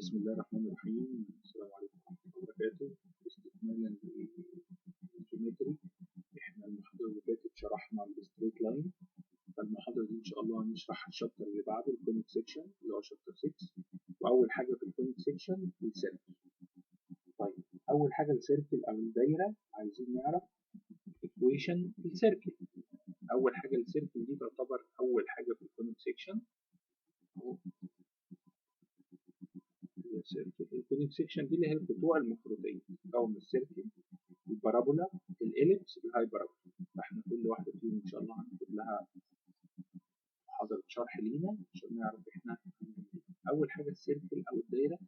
بسم الله الرحمن الرحيم. السلام عليكم ورحمة الله وبركاته. استكمالا للجيومتري، احنا المحاضرة اللي فاتت شرحنا الستريت لاين، فالمحاضرة دي ان شاء الله هنشرح الشابتر اللي بعده الكونيك سيكشن اللي هو شابتر 6. واول حاجة في الكونيك سيكشن السيركل. طيب اول حاجة السيركل او الدايرة، عايزين نعرف ايكويشن السيركل. اول حاجة السيركل دي تعتبر اول حاجة في الكونيك سيكشن. الكونيك سيكشن دي اللي هي القطوع المخروطيه او من السيركل، البارابولا، الاليبس، الهايبرابولا. فاحنا كل واحده فيهم ان شاء الله هناخد لها محاضره شرح لينا عشان نعرف احنا اول حاجه السيركل او الدايره.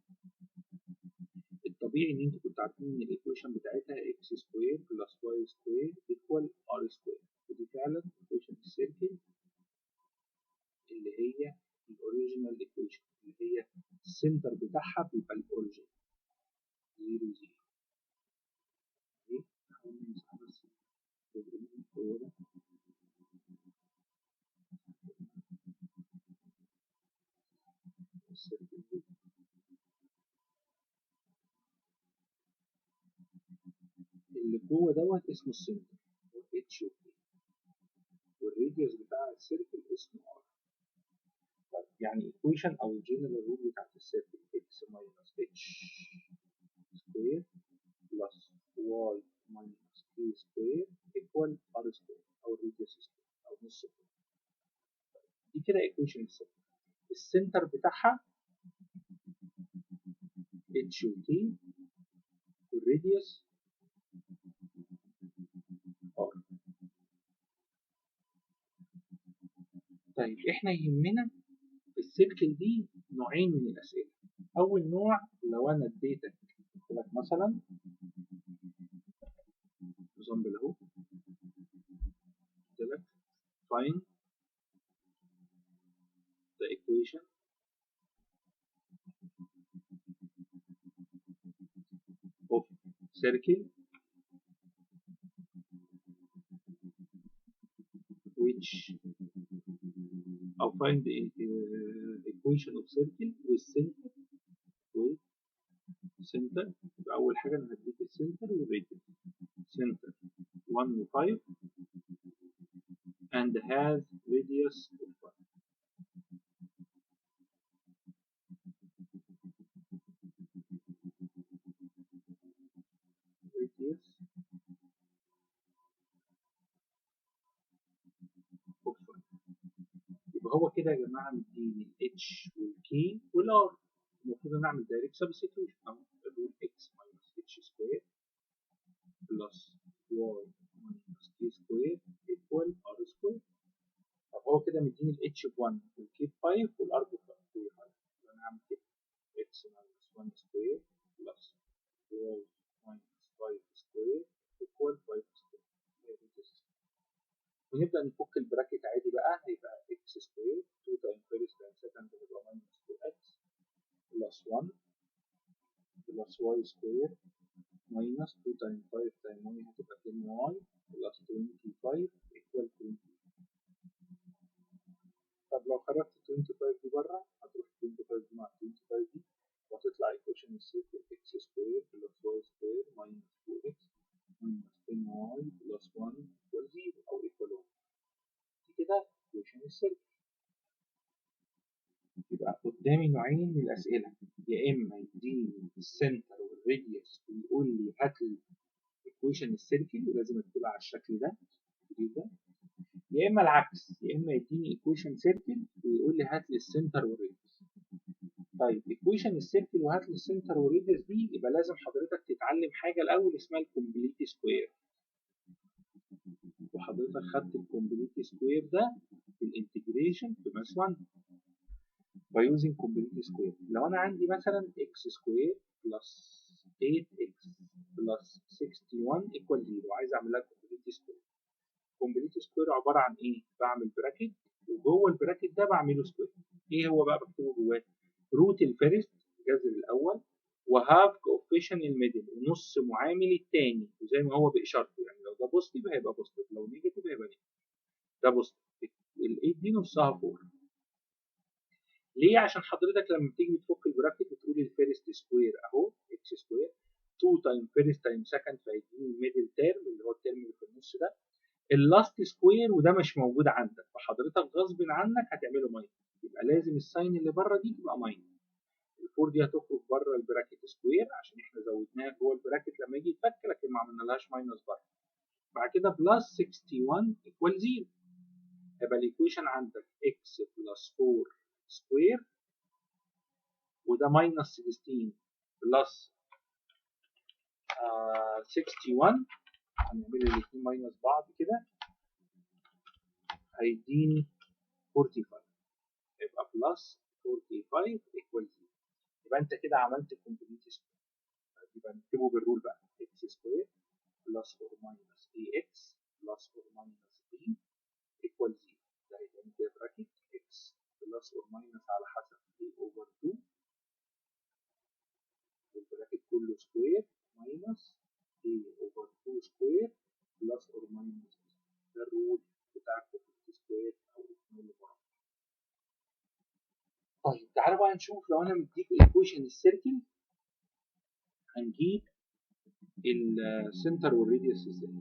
الطبيعي ان انتوا كنتوا عارفين ان الايكويشن بتاعتها اكس سكوير بلس واي سكوير ايكوال ار سكوير، ودي فعلا ايكويشن السيركل اللي هي الاوريجينال ايكويشن، اللي هي السنتر بتاعها بيبقى الاوريجين 0 0. اللي جوه دوت اسمه السنتر اتش او بي، والراديوس بتاع السيركل اسمه ار. طيب يعني ايكويشن او الجنرال رول بتاعت السيركل اكس ماينس اتش سكوير بلس واي ماينس كي سكوير ايكوال ار سكوير او الراديوس سكوير او نص سكوير. دي كده ايكويشن السيركل. السنتر بتاعها اتش او تي والراديوس ار. طيب احنا يهمنا في السيركل دي نوعين من الاسئله. اول نوع لو انا اديتك قلت لك مثلا اكزامبل اهو، قلت لك find the equation of circle which أو find the equation of circle with center. يبقى أول حاجة أنا هديك السنتر والراديوس. center 1 و 5 and has radius of 5. radius of 5. يبقى هو كده يا جماعة مديني ال H وال K وال R. المفروض أنا أعمل دايركت سبستيتيوشن أو أقول X minus H square plus Y minus K square equal R square. طب هو كده مديني ال H ب 1 وال K ب 5 وال R ب 5. يبقى أنا هعمل كده X minus 1 square plus Y minus 5 square equal 5 square. ونبدأ نفك البراكت عادي بقى، هيبقى X square 2 times first and second هتبقى minus 2X plus 1 plus Y square minus 2 times 5 times Y هتبقى 10Y plus 25 equal 20. طب لو خرجت 25 دي بره هتروح 25 دي مع 25 دي وهتطلع ايكويشن السيركل x سكوير بلس y سكوير minus 2x minus 10y plus 1 equal 0 او equal 1. دي كده ايكويشن السيركل. يبقى قدامي نوعين من الاسئله، يا اما يديني السنتر والراديوس ويقول لي هات لي ايكويشن السيركل ولازم اكتبها على الشكل ده كده، يا اما العكس، يا اما يديني ايكويشن سيركل ويقول لي هات لي السنتر والراديوس. طيب ايكويشن السيركل وهات لي السنتر والراديوس دي يبقى لازم حضرتك تتعلم حاجه الاول اسمها الكومبليت سكوير. وحضرتك خدت الكومبليت سكوير ده في الانتجريشن في ماس 1 باي يوزنج كومبليت سكوير. لو انا عندي مثلا اكس سكوير بلس 8x بلس 61 ايكوال 0 وعايز اعمل لها كومبليت سكوير. كومبليت سكوير عباره عن ايه؟ بعمل براكت وجوه البراكت ده بعمله سكوير. ايه هو بقى بكتبه جواه؟ روت الفيرست الجذر الاول وهاف كوفيشن الميدل ونص معامل الثاني، وزي ما هو باشارته يعني لو ده بوزيتيف هيبقى بوزيتيف، لو نيجاتيف هيبقى نيجاتيف. ده بوزيتيف، ال 8 دي نصها 4. ليه؟ عشان حضرتك لما بتيجي تفك البراكت بتقول الفيرست سكوير اهو اكس سكوير 2 تايم فيرست تايم سكند فيديني الميدل تيرم اللي هو الترم اللي في النص ده. اللاست سكوير وده مش موجود عندك فحضرتك غصب عنك هتعمله ماينس، يبقى لازم الساين اللي بره دي تبقى ماينس. الفور دي هتخرج بره البراكت سكوير عشان احنا زودناها جوه البراكت لما يجي يتفك، لكن ما عملنالهاش ماينس بره. بعد كده بلس 61 ايكوال 0. يبقى الايكويشن عندك اكس بلس 4 سكوير وده ماينس 16 بلس 61. هنعمل الاثنين ماينس بعض كده هيديني 45. يبقى بلس 45 ايكوال 0. يبقى انت كده عملت كومبليت سكوير. يبقى نكتبه بالرول بقى اكس سكوير بلس اور ماينس اي اكس بلس اور ماينس بي ايكوال 0. ده هيبقى كده براكت اكس بلس اور ماينس على حسب اي اوفر 2 والبراكت كله سكوير ماينس اي اوفر 2 سكوير بلس اور ماينس بي. ده الرول بتاع الكومبليت سكوير او الاثنين اللي بره. طيب تعالى بقى نشوف لو انا مديك ايكويشن السيركل هنجيب السنتر والراديوس ازاي.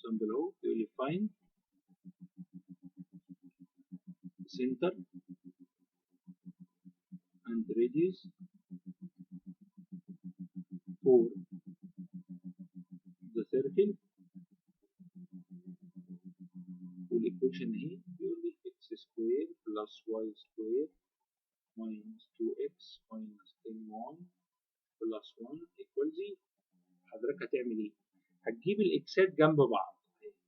سامبل اهو بيقول لي find center and radius for the circle والايكويشن اهي بيقول لي x square plus y square minus 2x minus 10y plus 1 equal 0. حضرتك هتعمل ايه؟ هتجيب الاكسات جنب بعض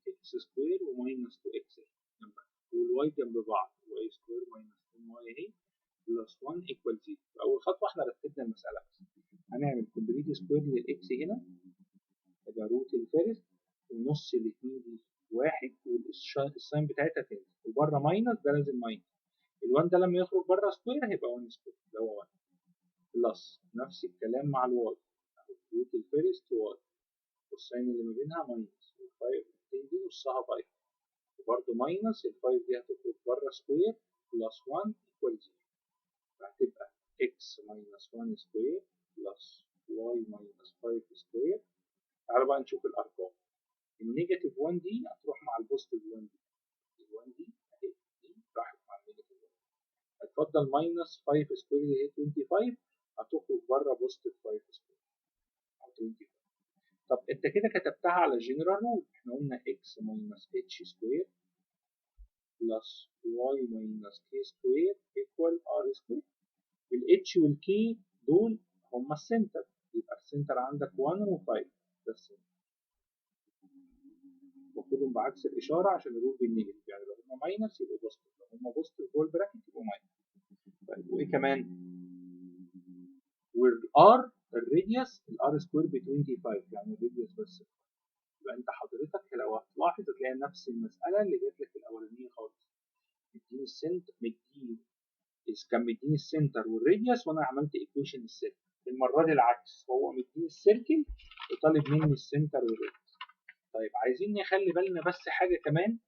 x square وماينس 2x جنب بعض والواي جنب بعض y square minus 10y اهي بلس 1 ايكوال 0. اول خطوه احنا رتبنا المساله بس. هنعمل كومبليت سكوير للاكس هنا يبقى روت الفيرست ونص الاثنين دي واحد والساين بتاعتها تاني وبره ماينس ده لازم ماينس. ال1 ده لما يخرج بره سكوير هيبقى 1 سكوير اللي هو 1 بلس نفس الكلام مع الواي روت الفيرست واي والساين اللي ما بينها ماينس وال5 دي نصها 5 وبرده ماينس ال5 دي هتخرج بره سكوير بلس 1 ايكوال 0. فهتبقى x minus 1 سكوير بلس y minus 5 سكوير. تعالوا بقى نشوف الأرقام. النيجاتيف 1 دي هتروح مع البوزيتيف 1 دي. ال 1 دي أهي دي راحت مع النيجاتيف 1. هتفضل minus 5 سكوير اللي هي 25 هتخرج بره بوزيتيف 5 سكوير أو 25. طب أنت كده كتبتها على الجنرال رول. إحنا قلنا x minus h سكوير بلس y minus k سكوير equal r سكوير. الاتش والكي دول هما السنتر يبقى السنتر عندك 1 و5 ده السنتر. باخدهم بعكس الاشاره عشان الرول بالنيجاتيف يعني لو هما ماينس يبقوا بوزيتيف لو هما بوزيتيف جوه البراكت يبقوا ماينس. طيب وايه كمان؟ والار الراديوس الار سكوير ب 25 يعني الراديوس بس. يبقى انت حضرتك لو هتلاحظ هتلاقي نفس المساله اللي جات لك الاولانيه خالص. مديني السنتر كان مديني السنتر والراديوس وانا عملت ايكويشن السيركل. المره دي العكس هو مديني السيركل وطالب مني السنتر والراديوس. طيب عايزين نخلي بالنا بس حاجه كمان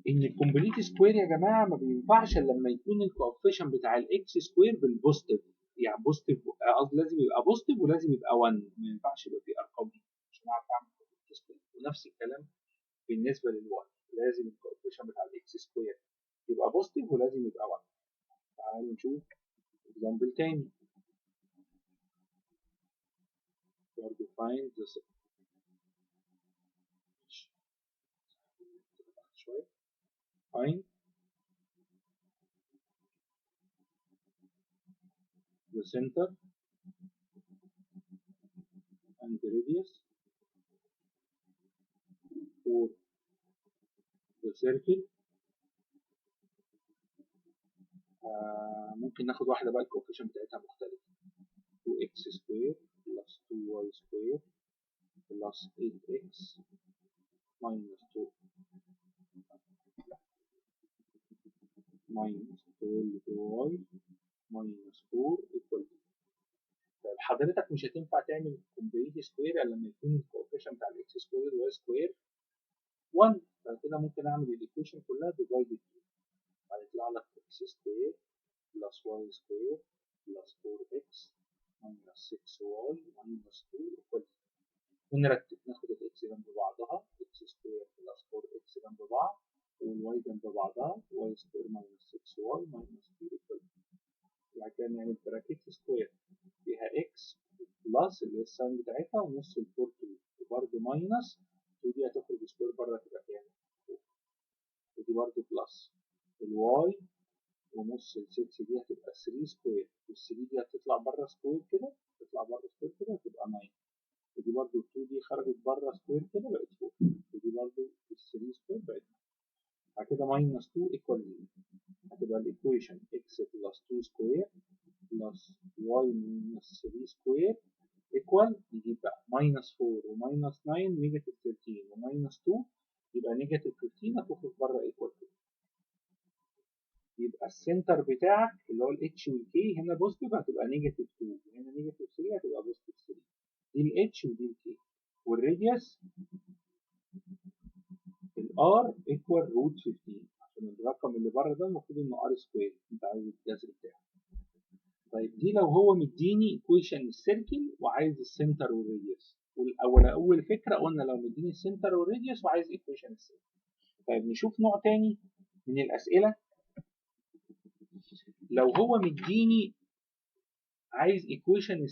ان الكومبليت سكوير يا جماعه ما بينفعش الا لما يكون الكوفيشن بتاع الاكس سكوير بالبوزيتيف يعني بوزيتيف قصدي لازم يبقى بوزيتيف ولازم يبقى 1 ما ينفعش يبقى فيه ارقام دي عشان اعرف اعمل كومبليت سكوير. ونفس الكلام بالنسبه للواي لازم الكوفيشن بتاع الاكس سكوير يبقى بوزيتيف ولازم يبقى 1. تعالوا نشوف اكزامبل تاني. برضه find the شوية find the center and the radius for the circle. ممكن ناخد واحدة بقى الكوفيشن بتاعتها مختلفة 2x سكوير plus 2y سكوير plus 8x minus 2 minus 12y minus 4 equal 0. طيب حضرتك مش هتنفع تعمل كومبليت سكوير الا لما يكون الكوفيشن بتاع الاكس سكوير والواي سكوير 1. فكده ممكن اعمل الايكويشن كلها ديفايدد 2. هيطلع لك اكس سكوير بلس واي سكوير بلس 4 اكس ماينس 6 واي ماينس 2 ايكوال. ونرتب ناخد الاكس جنب بعضها اكس سكوير بلس 4 اكس جنب بعض والواي جنب بعضها واي سكوير ماينس 6 واي ماينس 2 ايكوال. وبعد كده نعمل براكت سكوير فيها اكس بلس اللي هي الساين بتاعتها ونص ال 4 2 وبرده ماينس 2 دي هتخرج سكوير بره تبقى كام؟ ودي برده بلس الواي ونص ال 6 دي هتبقى 3 سكوير وال 3 دي هتطلع بره سكوير كده تطلع بره سكوير كده هتبقى 9 ودي برده 2 دي خرجت بره سكوير كده بقت 4 ودي برده ال 3 سكوير بقت 9. بعد كده ماينس 2 ايكوال 0 هتبقى الايكويشن اكس بلس 2 سكوير بلس واي ماينس 3 سكوير ايكوال نجيب بقى ماينس 4 وماينس 9 نيجاتيف 13 وماينس 2 يبقى نيجاتيف 15 هتخرج بره ايكوال 2. يبقى السنتر بتاعك اللي هو الاتش والكي هنا بوزيتيف هتبقى نيجاتيف 2 وهنا نيجاتيف 3 هتبقى بوزيتيف 3. دي الاتش ودي الكي والراديوس الار ايكوال روت 15 عشان الرقم اللي بره ده المفروض انه ار سكوير انت عايز الجذر بتاعه. طيب دي لو هو مديني ايكويشن السيركل وعايز السنتر والراديوس اول فكره قلنا لو مديني السنتر والراديوس وعايز ايكويشن السيركل. طيب نشوف نوع تاني من الاسئله. لو هو مديني عايز ايكويشن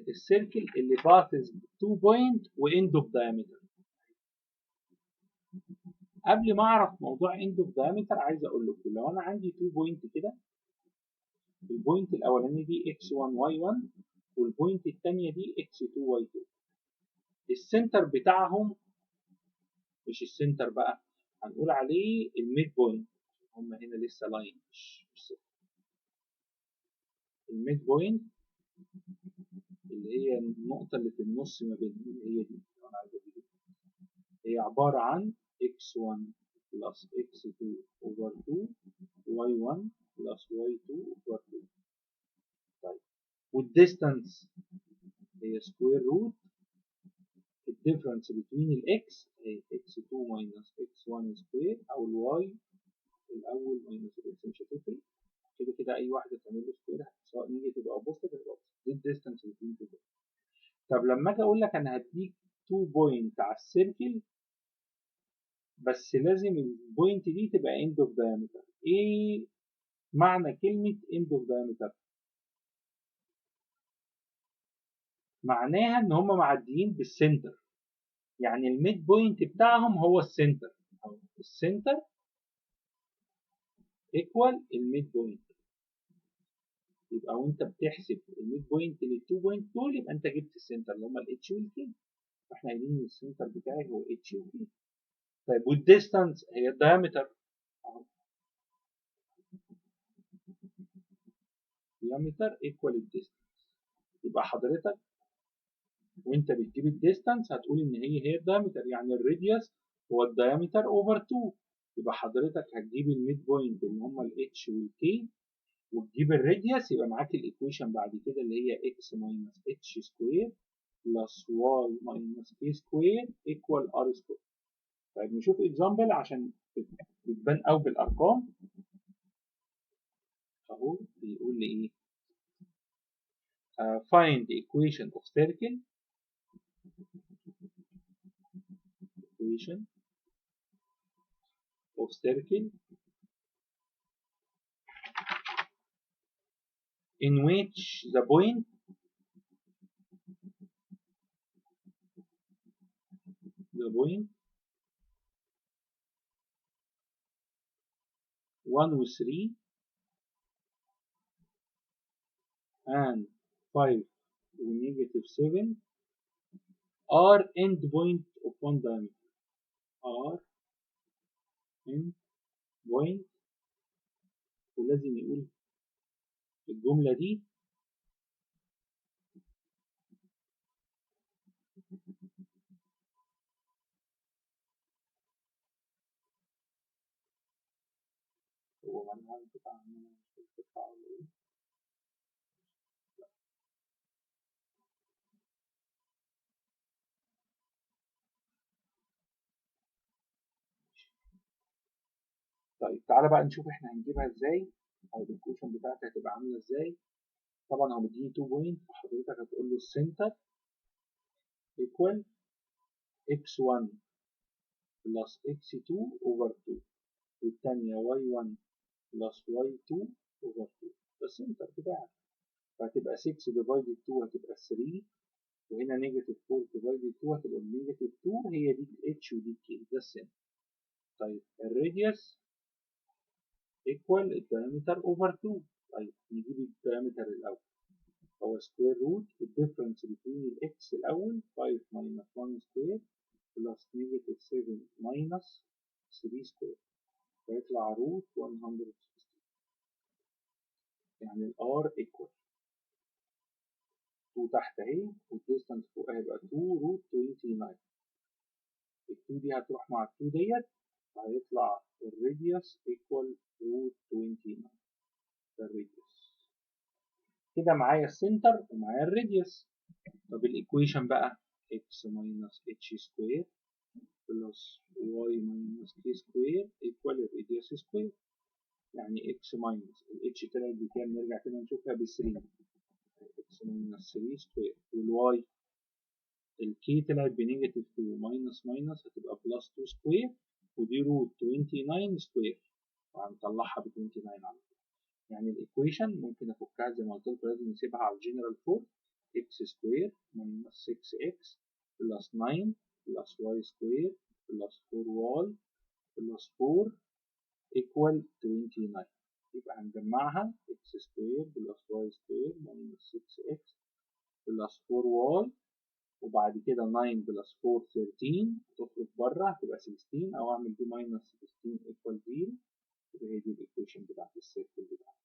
السيركل اللي باثز 2 بوينت واند اوف دايمتر. قبل ما اعرف موضوع اند اوف دايمتر عايز اقول لكم لو انا عندي 2 بوينت كده البوينت الاولانيه دي x1 y1 والبوينت الثانيه دي x2 y2 السنتر بتاعهم مش السنتر بقى هنقول عليه الميد بوينت. هم هنا لسه لاين مش الميد بوينت اللي هي النقطة اللي في النص ما بينهم اللي هي دي أنا عايز أجيبها. هي عبارة عن x1 plus x2 over 2 y1 plus y2 over 2. طيب والديستانس هي سكوير روت الديفرنس بين الاكس هي x2 minus x1 سكوير أو الواي الأول minus الاكس مش هتفرق كده كده أي واحدة تعمل له سكوير سواء نيجاتيف أو بوزيتيف هتبقى دي الديستانس بين تو. طب لما اجي اقول لك انا هديك 2 بوينت على السيركل بس لازم البوينت دي تبقى اند اوف دايمتر. ايه معنى كلمه اند اوف دايمتر؟ معناها ان هم معديين بالسنتر يعني الميد بوينت بتاعهم هو السنتر او السنتر ايكوال الميد بوينت. يبقى وانت بتحسب الميد بوينت للتو بوينت دول يبقى انت جبت السنتر اللي هم الاتش والكي. فاحنا قايلين ان السنتر بتاعي هو اتش وكي. طيب والديستانس هي الدايمتر diameter equal distance. يبقى حضرتك وانت بتجيب الديستانس هتقول ان هي الدايمتر يعني الراديوس هو الدايمتر اوفر 2. يبقى حضرتك هتجيب الميد بوينت اللي هم الاتش والكي وتجيب الراديوس يبقى معاك الايكويشن بعد كده اللي هي اكس ماينس اتش سكوير بلس واي ماينس كي سكوير ايكوال ار سكوير. طيب نشوف اكزامبل عشان بتبان قوي بالارقام. اهو بيقول لي ايه find the equation of circle of circle in which the point one و 3 and 5 و negative 7 are end point of one diameter. are end point ولازم يقول الجملة دي هو منها بتاع طيب طيب تعالى بقى نشوف احنا هنجيبها ازاي، او الايكويشن بتاعتها هتبقى عامله ازاي. طبعا هو مديني 2 بوينت، فحضرتك هتقول له السنتر ايكوال x1 بلس x2 اوفر 2، والثانيه y1 بلس y2 اوفر 2، ده السنتر بتاعك. فهتبقى 6 ديفايدد 2 هتبقى 3، وهنا نيجاتيف 4 ديفايدد 2 هتبقى نيجاتيف 2، هي دي الاتش ودي الكي، ده السنتر. طيب الراديوس ايكوال الدايمتر اوفر 2. طيب نجيب الدايمتر الاول، هو سكوير روت الديفرنس بين الاكس الاول 5 ماينس 1 سكوير بلس نيجاتيف 7 ماينس 3 سكوير، فيطلع روت 160. يعني الار ايكوال 2 تحت اهي، والديستانس فوق هيبقى 2 روت 29. ال 2 دي هتروح مع ال 2 ديت، هيطلع الراديوس ايكوال روت 29، ده الراديوس. كده معايا السنتر ومعايا الراديوس. طب الايكويشن بقى x minus h سكوير بلس y minus k سكوير ايكوال الراديوس سكوير. يعني x minus ال h طلعت بكام؟ نرجع كده نشوفها ب 3، x minus 3 سكوير، والواي الكي طلعت بنيجاتيف 2 ماينس ماينس هتبقى بلس 2 سكوير، ودي روت 29 سكوير، وهنطلعها ب 29 على طول. يعني الايكويشن ممكن افكها زي ما قلت لكم، لازم نسيبها على الجنرال فورم، اكس سكوير ماينس 6 اكس بلس 9 بلس واي سكوير بلس 4 واي بلس 4 ايكوال 29. يبقى هنجمعها اكس سكوير بلس واي سكوير ماينس 6 اكس بلس 4 واي، وبعد كده 9 بلس 4 13 تخرج بره هتبقى 16، او اعمل دي ماينس 16 ايكوال 0. يبقى هي دي الايكويشن بتاعت السيركل بتاعتي.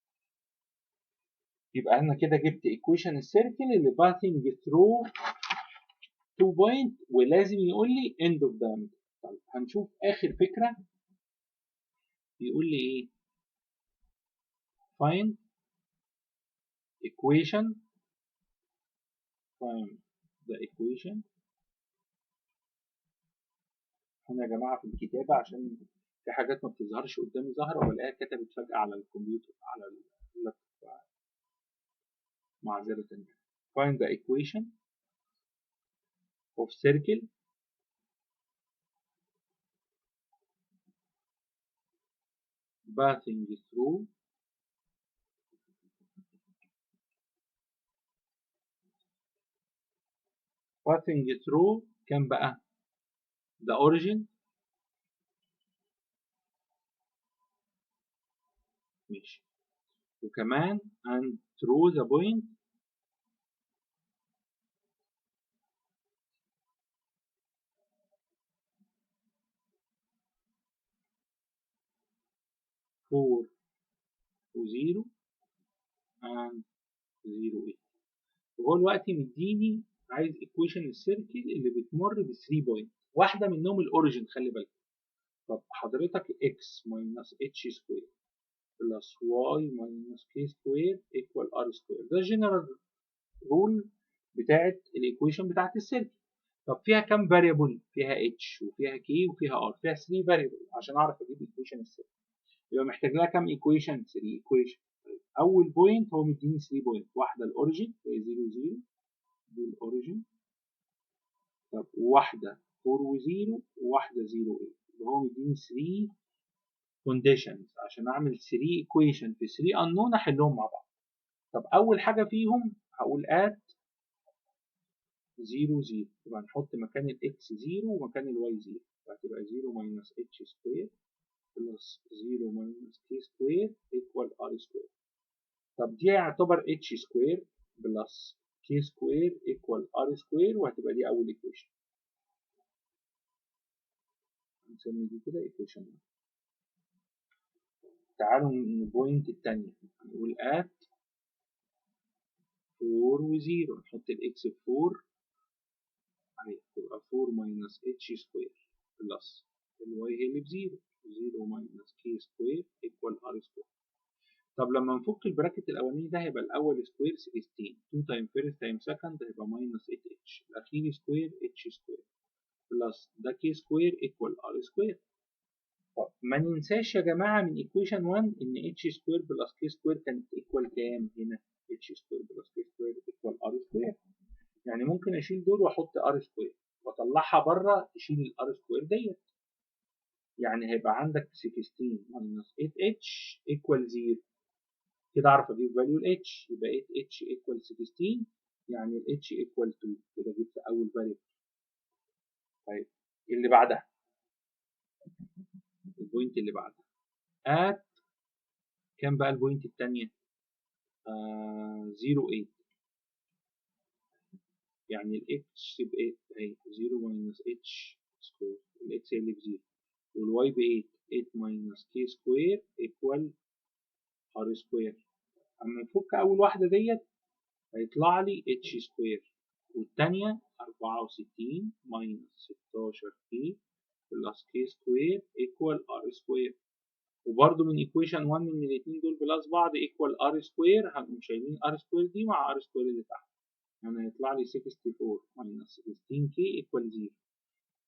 يبقى انا كده جبت ايكويشن السيركل اللي باثنج ثرو 2 بوينت، ولازم يقول لي اند اوف دايمتر. طيب هنشوف اخر فكره، بيقول لي ايه؟ find equation find the equation. هنا يا جماعه في الكتابه عشان في حاجات ما بتظهرش قدامي ظاهره، والاقيها كتبت فجاه على الكمبيوتر على اللابتوب، معذره. find the equation of circle passing through كام بقى؟ the origin، ماشي، وكمان and through the point four و0 and 0 8. وهو دلوقتي مديني عايز ايكويشن السيركل اللي بتمر ب 3 بوينت، واحده منهم الاوريجن، خلي بالك. طب حضرتك x minus h سكوير بلس y minus k سكوير equal r سكوير، ده جنرال رول بتاعت الايكويشن بتاعت السيركل. طب فيها كام فاريبل؟ فيها h وفيها k وفيها r، فيها 3 فاريبل عشان اعرف اجيب ايكويشن السيركل. يبقى محتاج لها كام ايكويشن؟ 3 ايكويشن. اول بوينت هو مديني 3 بوينت، واحده الاوريجن 0 0، دي الاوريجن. طب واحده 4 و0، وواحده 0 8، يبقى هو مديني 3 كونديشنز عشان اعمل 3 ايكويشن في 3 انون احلهم مع بعض. طب اول حاجه فيهم هقول ات 0 0، يبقى نحط مكان الاكس 0 ومكان الواي 0، فهتبقى 0 ماينس اتش سكوير بلس 0 ماينس كي سكوير ايكوال ار سكوير. طب دي هيعتبر اتش سكوير بلس كي سكوير ايكوال ار سكوير، وهتبقى دي اول ايكويشن. هنسمي دي كده ايكويشن. تعالوا من البوينت الثانيه هنقول ات 4 و0، نحط الاكس ب 4 اهي، تبقى 4 ماينس اتش سكوير بلس الواي هي اللي ب 0، 0 ماينس كي سكوير ايكوال ار سكوير. طب لما نفك البراكت الاولاني ده هيبقى الاول سكوير 16، 2 تايم فيرست تايم سكند هيبقى ماينس 8 اتش، الاخير سكوير اتش سكوير بلس ده كي سكوير ايكوال ار سكوير. طب ما ننساش يا جماعه من ايكويشن 1 ان اتش سكوير بلس كي سكوير كانت ايكوال كام هنا؟ اتش سكوير بلس كي سكوير ايكوال ار سكوير. يعني ممكن اشيل دول واحط ار سكوير واطلعها بره تشيل الار سكوير ديت. يعني هيبقى عندك 16 ماينس 8 اتش ايكوال 0. كده اعرف اجيب فاليو الاتش، يبقى 8 اتش ايكوال 16، يعني الاتش ايكوال 2. كده جبت اول فاليو. طيب اللي بعدها، البوينت اللي بعدها ات كام بقى البوينت الثانيه؟ 0 8. يعني الاكس ب 8 اهي 0 ماينس اتش سكوير، الاكس هي اللي ب 0، والواي ب 8. 8 ماينس كي سكوير ايكوال ار سكوير. اما نفك اول واحده ديت هيطلع لي اتش سكوير، والثانيه 64 ماينس 16 كي بلس كي سكوير ايكوال ار سكوير. وبرده من ايكويشن 1 ان الاثنين دول بلس بعض ايكوال ار سكوير، هنقوم شايلين ار سكوير دي مع ار سكوير اللي تحت، يعني هيطلع لي 64 ماينس 16 كي ايكوال 0.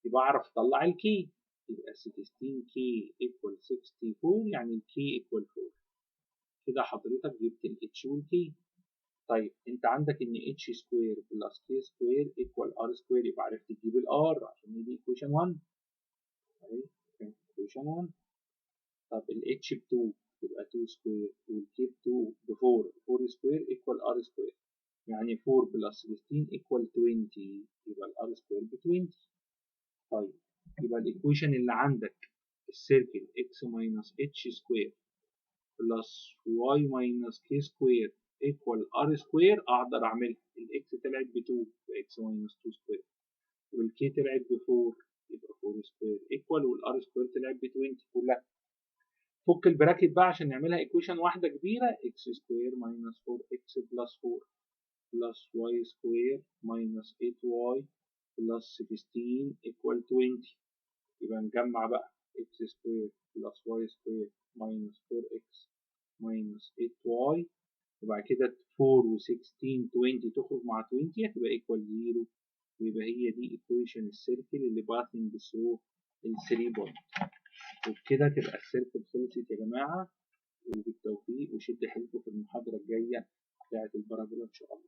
يبقى اعرف اطلع الكي، يبقى 16 كي ايكوال 64، يعني الكي ايكوال 4. كده حضرتك جبت الاتش والكي. طيب انت عندك ان اتش سكوير بلس كي سكوير ايكوال ار سكوير، يبقى عرفت تجيب الار عشان دي ايكويشن 1. اهي كانت ايكويشن 1. طب الاتش ب 2 يبقى 2 سكوير، والكي ب 2 ب 4، 4 سكوير ايكوال ار سكوير، يعني 4 بلس 16 ايكوال 20، يبقى الار سكوير ب 20. طيب يبقى الايكويشن اللي عندك السيركل اكس ماينس اتش سكوير بلس واي ماينس كي سكوير ايكوال ار سكوير، اقدر اعملها. الاكس طلعت ب 2 باكس ماينس 2 سكوير، والكي طلعت ب 4 يبقى 4 سكوير ايكوال، والار سكوير طلعت ب 20 كلها. فك البراكت بقى عشان نعملها ايكويشن واحده كبيره. اكس سكوير ماينس 4 اكس بلس 4 بلس واي سكوير ماينس 8 واي بلس 16 ايكوال 20. يبقى نجمع بقى اكس سكوير بلس واي سكوير ماينس 4 اكس ماينس 8 واي، وبعد كده 4 و16 20 تخرج مع 20 هتبقى ايكوال 0. ويبقى هي دي ايكويشن السيركل اللي باسنج ثرو ال 3 بوينت. وبكده تبقى السيركل خلصت يا جماعه. وبالتوفيق، وشد حيلكم في المحاضره الجايه بتاعت البارابولا ان شاء الله.